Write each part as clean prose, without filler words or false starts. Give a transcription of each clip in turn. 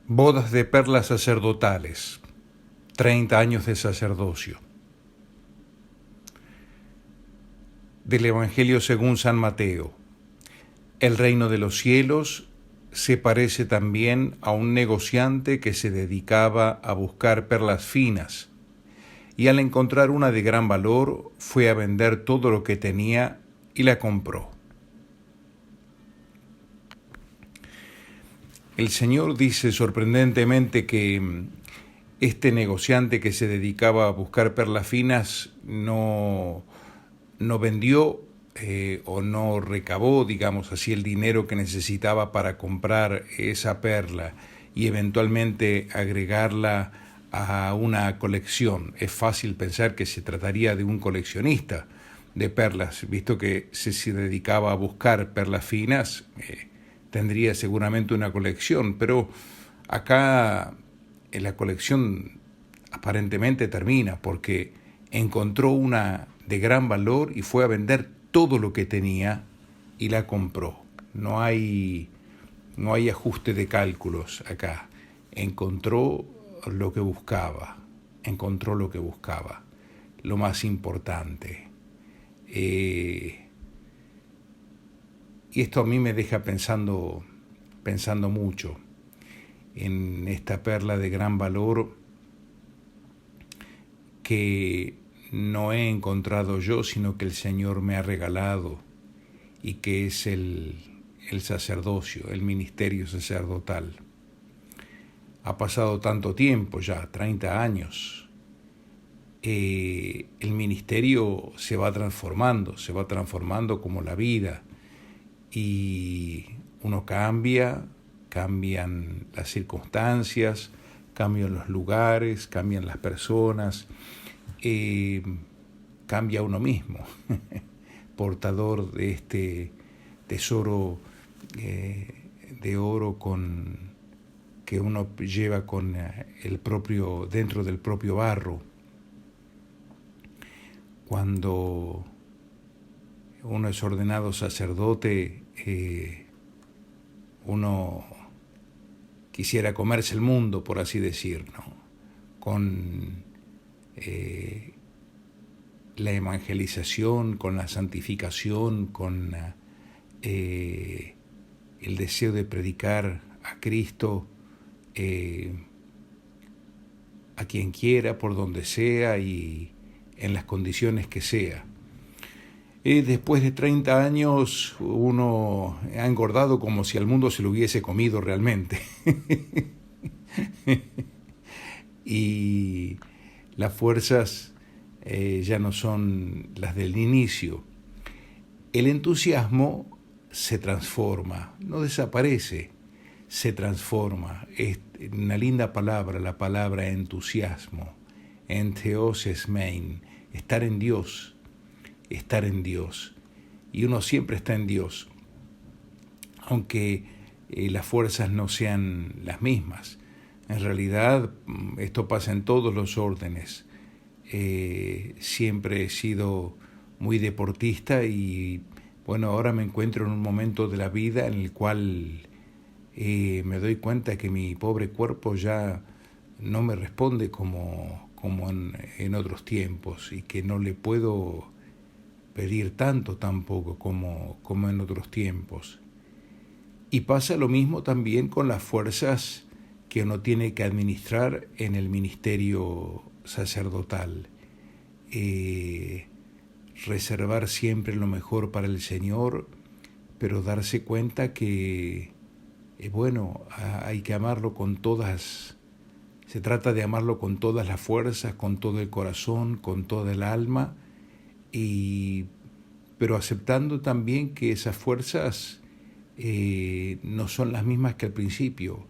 Bodas de perlas sacerdotales, 30 años de sacerdocio. Del Evangelio según San Mateo. El reino de los cielos se parece también a un negociante que se dedicaba a buscar perlas finas, y al encontrar una de gran valor fue a vender todo lo que tenía y la compró. El Señor dice sorprendentemente que este negociante que se dedicaba a buscar perlas finas no vendió o no recabó, digamos así, el dinero que necesitaba para comprar esa perla y eventualmente agregarla a una colección. Es fácil pensar que se trataría de un coleccionista de perlas, visto que si se dedicaba a buscar perlas finas, tendría seguramente una colección, pero acá la colección aparentemente termina porque encontró una de gran valor y fue a vender todo lo que tenía y la compró. No hay ajuste de cálculos acá. Encontró lo que buscaba, lo más importante. Y esto a mí me deja pensando mucho en esta perla de gran valor que no he encontrado yo, sino que el Señor me ha regalado, y que es el sacerdocio, el ministerio sacerdotal. Ha pasado tanto tiempo ya, 30 años. El ministerio se va transformando como la vida, y uno cambian las circunstancias, cambian los lugares, cambian las personas, cambia uno mismo, portador de este tesoro de oro que uno lleva con dentro del propio barro. Cuando uno es ordenado sacerdote, uno quisiera comerse el mundo, por así decir, ¿no? Con la evangelización, con la santificación, con el deseo de predicar a Cristo a quien quiera, por donde sea y en las condiciones que sea. Después de 30 años uno ha engordado como si al mundo se lo hubiese comido realmente. Y las fuerzas ya no son las del inicio. El entusiasmo se transforma, no desaparece, se transforma. Es una linda palabra, la palabra entusiasmo, entheosesmein, estar en Dios. Y uno siempre está en Dios, aunque las fuerzas no sean las mismas. En realidad esto pasa en todos los órdenes. Siempre he sido muy deportista y bueno, ahora me encuentro en un momento de la vida en el cual me doy cuenta que mi pobre cuerpo ya no me responde como en otros tiempos, y que no le puedo pedir tanto tampoco como en otros tiempos. Y pasa lo mismo también con las fuerzas que uno tiene que administrar en el ministerio sacerdotal. Reservar siempre lo mejor para el Señor, pero darse cuenta que, hay que amarlo con todas, se trata de amarlo con todas las fuerzas, con todo el corazón, con toda el alma, pero aceptando también que esas fuerzas no son las mismas que al principio,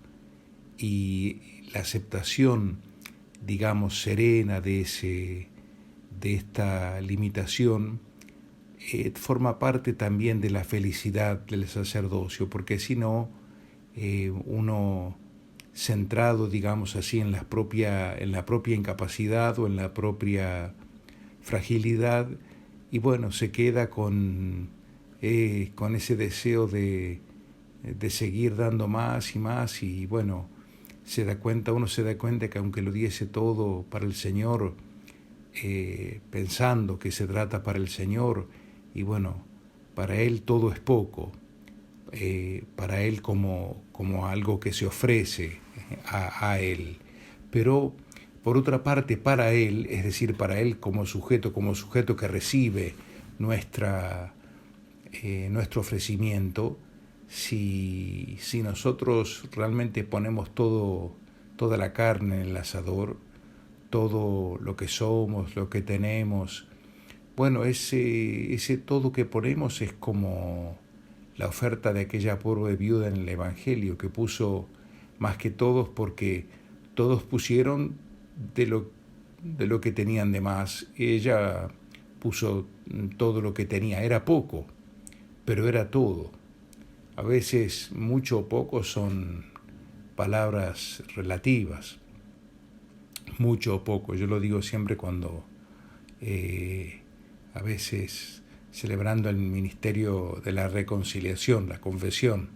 y la aceptación, digamos, serena de esta limitación forma parte también de la felicidad del sacerdocio, porque si no, uno centrado, digamos así, en la propia incapacidad o en la propia fragilidad, y bueno, se queda con ese deseo de seguir dando más y más, y bueno, uno se da cuenta que aunque lo diese todo para el Señor, pensando que se trata para el Señor, y bueno, para Él todo es poco, para Él como algo que se ofrece a Él. Pero por otra parte, para Él, es decir, para Él como sujeto que recibe nuestro ofrecimiento, si nosotros realmente ponemos toda la carne en el asador, todo lo que somos, lo que tenemos, bueno, ese todo que ponemos es como la oferta de aquella pobre viuda en el Evangelio, que puso más que todos, porque todos pusieron de lo que tenían de más. Ella puso todo lo que tenía, era poco, pero era todo. A veces mucho o poco son palabras relativas, mucho o poco. Yo lo digo siempre cuando a veces celebrando el ministerio de la reconciliación, la confesión.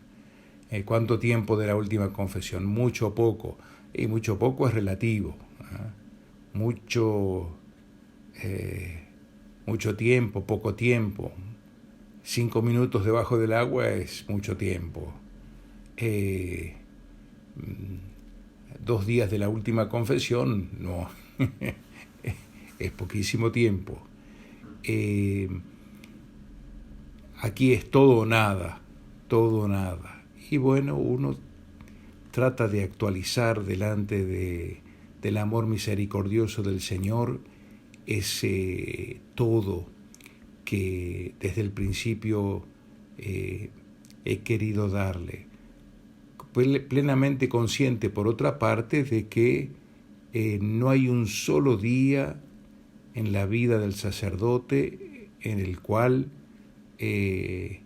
¿Cuánto tiempo de la última confesión? Mucho o poco. Y mucho o poco es relativo. Mucho tiempo, poco tiempo. 5 minutos debajo del agua es mucho tiempo. 2 días de la última confesión, no, es poquísimo tiempo. Aquí es todo o nada, todo o nada. Y bueno, uno trata de actualizar delante del amor misericordioso del Señor ese todo que desde el principio he querido darle. Plenamente consciente, por otra parte, de que no hay un solo día en la vida del sacerdote en el cual el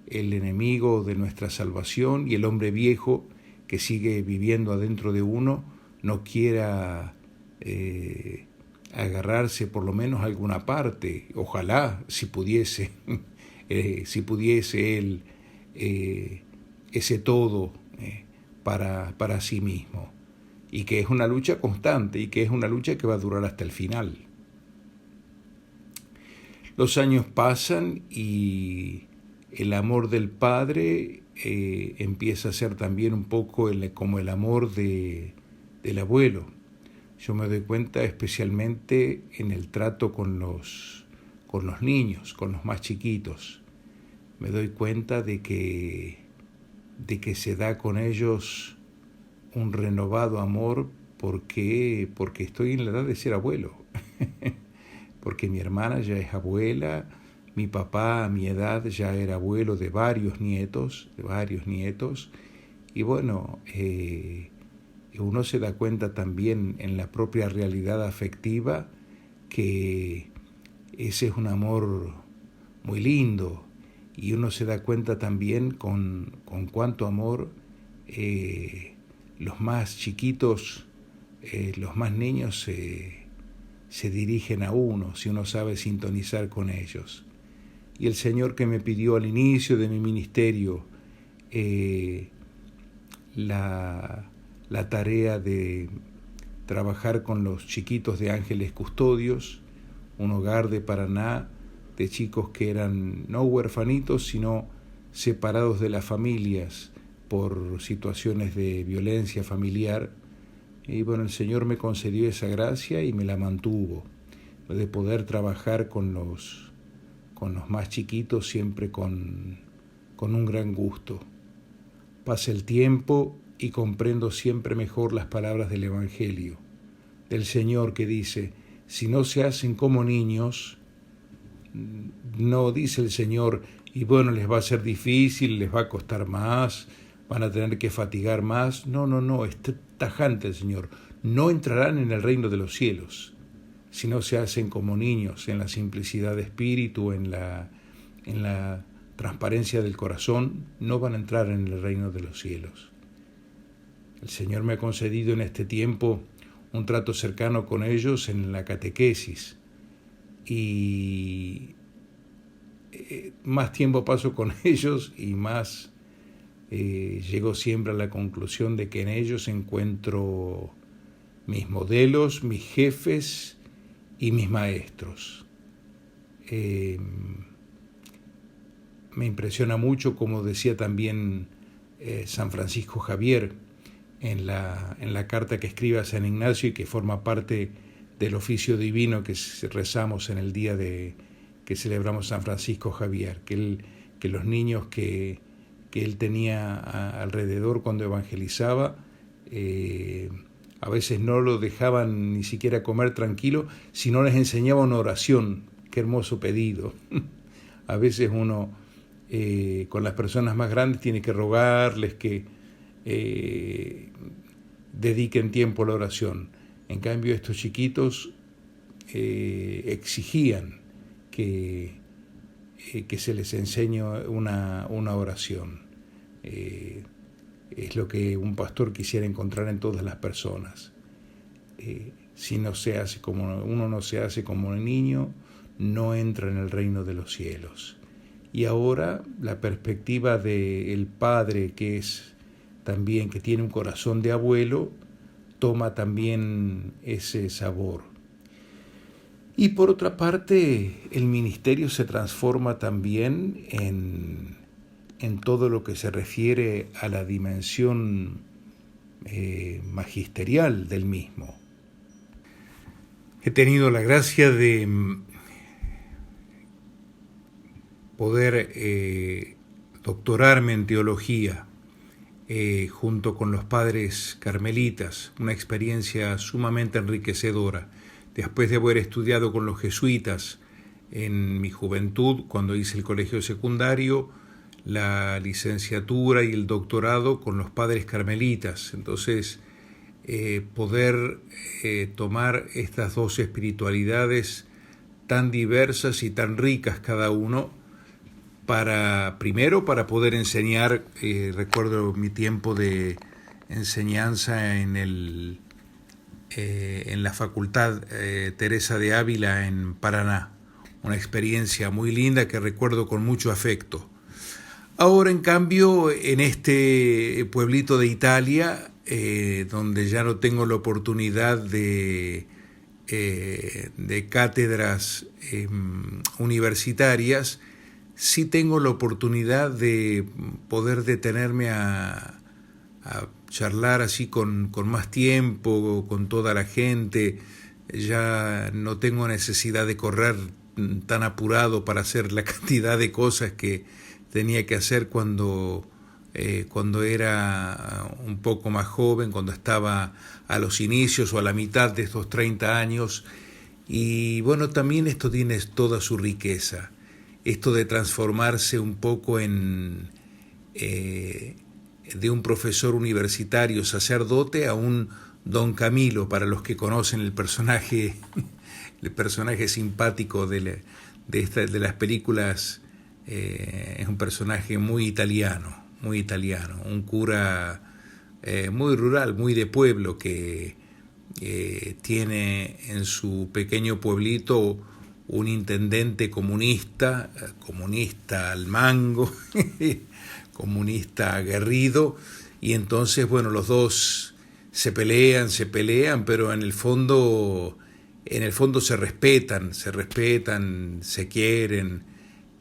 enemigo de nuestra salvación y el hombre viejo que sigue viviendo adentro de uno no quiera agarrarse por lo menos a alguna parte. Ojalá, si pudiese él ese todo para sí mismo, y que es una lucha constante y que es una lucha que va a durar hasta el final. Los años pasan y el amor del Padre empieza a ser también un poco como el amor del abuelo. Yo me doy cuenta especialmente en el trato con los niños, con los más chiquitos. Me doy cuenta de que se da con ellos un renovado amor porque estoy en la edad de ser abuelo. Porque mi hermana ya es abuela, mi papá a mi edad ya era abuelo de varios nietos, y bueno, uno se da cuenta también en la propia realidad afectiva que ese es un amor muy lindo, y uno se da cuenta también con cuánto amor los más chiquitos, los más niños se dirigen a uno, si uno sabe sintonizar con ellos. Y el Señor que me pidió al inicio de mi ministerio la tarea de trabajar con los chiquitos de Ángeles Custodios, un hogar de Paraná de chicos que eran no huerfanitos, sino separados de las familias por situaciones de violencia familiar. Y bueno, el Señor me concedió esa gracia y me la mantuvo, de poder trabajar con los más chiquitos siempre con un gran gusto. Pasa el tiempo y comprendo siempre mejor las palabras del Evangelio, del Señor que dice, si no se hacen como niños, no dice el Señor, y bueno, les va a ser difícil, les va a costar más, van a tener que fatigar más. No, es tajante el Señor. No entrarán en el reino de los cielos si no se hacen como niños, en la simplicidad de espíritu, en la transparencia del corazón, no van a entrar en el reino de los cielos. El Señor me ha concedido en este tiempo un trato cercano con ellos en la catequesis, y más tiempo paso con ellos y más llego siempre a la conclusión de que en ellos encuentro mis modelos, mis jefes y mis maestros. Me impresiona mucho, como decía también San Francisco Javier en la carta que escribe a San Ignacio y que forma parte del oficio divino que rezamos en el día que celebramos San Francisco Javier, que los niños que él tenía alrededor cuando evangelizaba, a veces no lo dejaban ni siquiera comer tranquilo, sino les enseñaba una oración. Qué hermoso pedido. A veces uno con las personas más grandes tiene que rogarles que dediquen tiempo a la oración. En cambio, estos chiquitos exigían que se les enseñe una oración. Es lo que un pastor quisiera encontrar en todas las personas. Si uno no se hace como el niño, no entra en el reino de los cielos. Y ahora la perspectiva del padre, que tiene un corazón de abuelo, toma también ese sabor. Y por otra parte, el ministerio se transforma también en todo lo que se refiere a la dimensión magisterial del mismo. He tenido la gracia de poder doctorarme en teología junto con los padres carmelitas, una experiencia sumamente enriquecedora. Después de haber estudiado con los jesuitas en mi juventud, cuando hice el colegio secundario, la licenciatura y el doctorado con los padres carmelitas. Entonces, poder tomar estas dos espiritualidades tan diversas y tan ricas cada uno, primero para poder enseñar. Recuerdo mi tiempo de enseñanza en la Facultad Teresa de Ávila en Paraná, una experiencia muy linda que recuerdo con mucho afecto. Ahora, en cambio, en este pueblito de Italia, donde ya no tengo la oportunidad de cátedras universitarias, sí tengo la oportunidad de poder detenerme a charlar así con más tiempo, con toda la gente. Ya no tengo necesidad de correr tan apurado para hacer la cantidad de cosas que tenía que hacer cuando era un poco más joven, cuando estaba a los inicios o a la mitad de estos 30 años. Y bueno, también esto tiene toda su riqueza, esto de transformarse un poco de un profesor universitario sacerdote a un Don Camilo, para los que conocen el personaje simpático de las películas. Es un personaje muy italiano, un cura muy rural, muy de pueblo, que tiene en su pequeño pueblito un intendente comunista al mango, comunista aguerrido, y entonces, bueno, los dos se pelean, pero en el fondo se respetan, se quieren.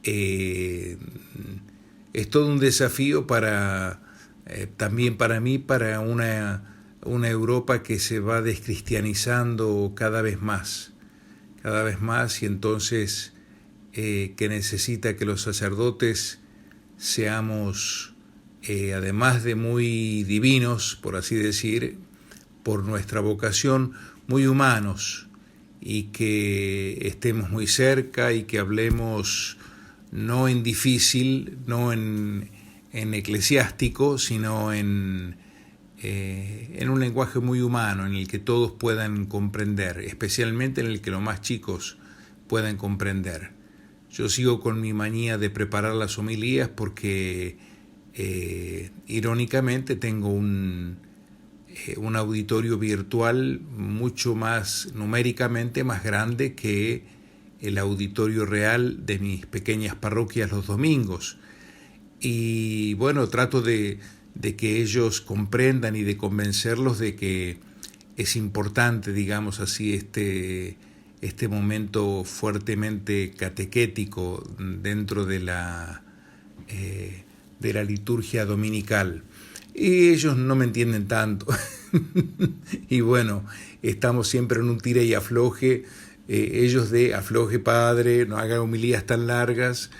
Es todo un desafío también para mí, para una Europa que se va descristianizando cada vez más, y entonces que necesita que los sacerdotes seamos, además de muy divinos, por así decir, por nuestra vocación, muy humanos, y que estemos muy cerca y que hablemos no en difícil, no en eclesiástico, sino en un lenguaje muy humano, en el que todos puedan comprender, especialmente en el que los más chicos puedan comprender. Yo sigo con mi manía de preparar las homilías porque irónicamente tengo un auditorio virtual mucho más numéricamente más grande que el auditorio real de mis pequeñas parroquias los domingos. Y bueno, trato de que ellos comprendan y de convencerlos de que es importante, digamos así, este momento fuertemente catequético dentro de la liturgia dominical. Y ellos no me entienden tanto. Y bueno, estamos siempre en un tira y afloje. Ellos de afloje padre, no hagan homilías tan largas.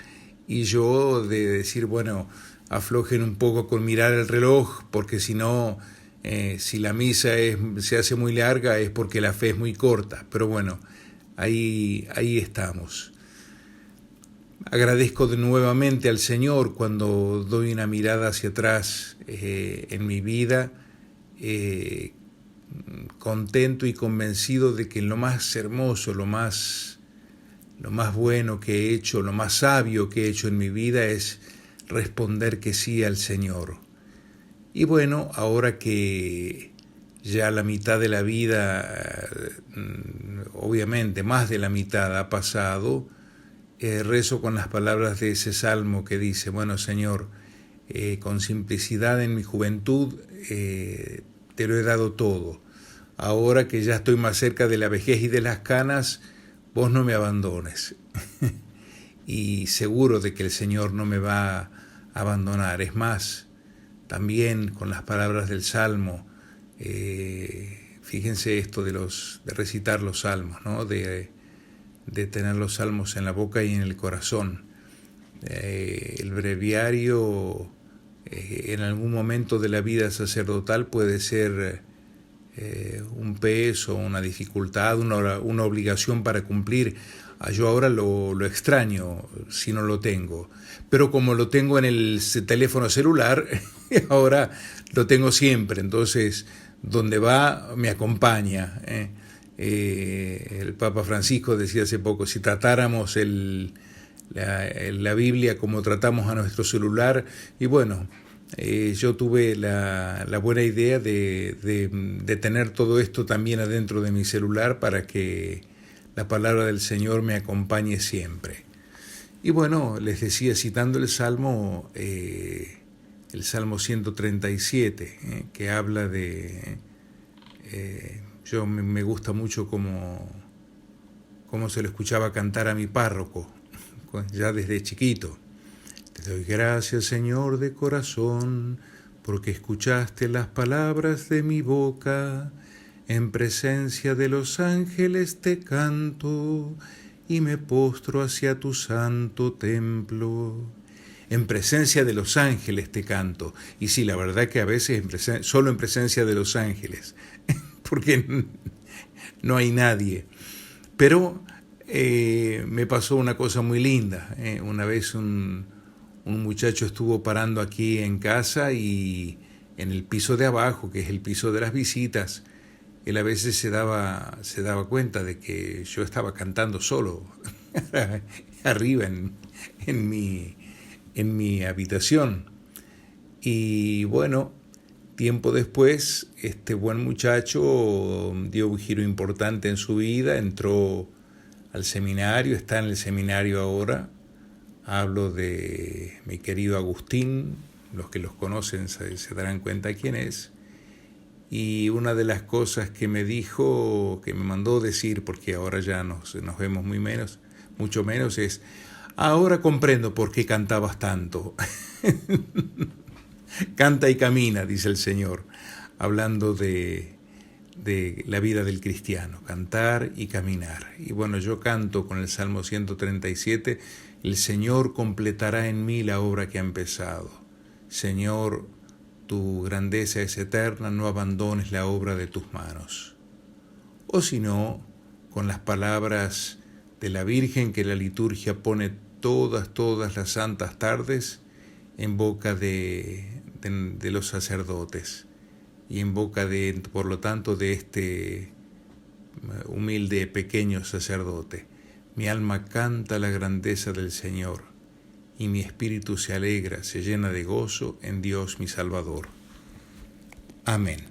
Y yo de decir, bueno, aflojen un poco con mirar el reloj, porque si no, si la misa se hace muy larga es porque la fe es muy corta. Pero bueno, ahí estamos. Agradezco nuevamente al Señor cuando doy una mirada hacia atrás en mi vida, contento y convencido de que lo más hermoso, lo más bueno que he hecho, lo más sabio que he hecho en mi vida es responder que sí al Señor. Y bueno, ahora que ya la mitad de la vida, obviamente más de la mitad ha pasado, rezo con las palabras de ese salmo que dice, bueno Señor, con simplicidad en mi juventud te lo he dado todo. Ahora que ya estoy más cerca de la vejez y de las canas, vos no me abandones. Y seguro de que el Señor no me va a abandonar. Es más, también con las palabras del Salmo, fíjense esto de recitar los salmos, ¿no? De tener los salmos en la boca y en el corazón. El breviario en algún momento de la vida sacerdotal puede ser un peso, una dificultad, una obligación para cumplir. Yo ahora lo extraño si no lo tengo, pero como lo tengo en el teléfono celular, ahora lo tengo siempre, entonces donde va me acompaña. El Papa Francisco decía hace poco, si tratáramos la Biblia como tratamos a nuestro celular, y bueno, yo tuve la buena idea de tener todo esto también adentro de mi celular para que la palabra del Señor me acompañe siempre. Y bueno, les decía, citando el Salmo 137, que habla de... yo me gusta mucho cómo se lo escuchaba cantar a mi párroco, ya desde chiquito. Te doy gracias, Señor, de corazón, porque escuchaste las palabras de mi boca. En presencia de los ángeles te canto y me postro hacia tu santo templo. En presencia de los ángeles te canto. Y sí, la verdad que a veces solo en presencia de los ángeles, porque no hay nadie. Pero me pasó una cosa muy linda. Una vez un muchacho estuvo parando aquí en casa y en el piso de abajo, que es el piso de las visitas, él a veces se daba cuenta de que yo estaba cantando solo arriba en mi habitación. Y bueno, tiempo después, este buen muchacho dio un giro importante en su vida, entró al seminario, está en el seminario ahora. Hablo de mi querido Agustín, los que los conocen se darán cuenta quién es. Y una de las cosas que me dijo, que me mandó decir, porque ahora ya nos vemos mucho menos, es: ahora comprendo por qué cantabas tanto. Canta y camina, dice el Señor, hablando de la vida del cristiano, cantar y caminar. Y bueno, yo canto con el Salmo 137, el Señor completará en mí la obra que ha empezado. Señor, tu grandeza es eterna, no abandones la obra de tus manos. O si no, con las palabras de la Virgen que la liturgia pone todas las santas tardes en boca de los sacerdotes y en boca por lo tanto, de este humilde pequeño sacerdote. Mi alma canta la grandeza del Señor, y mi espíritu se alegra, se llena de gozo en Dios mi Salvador. Amén.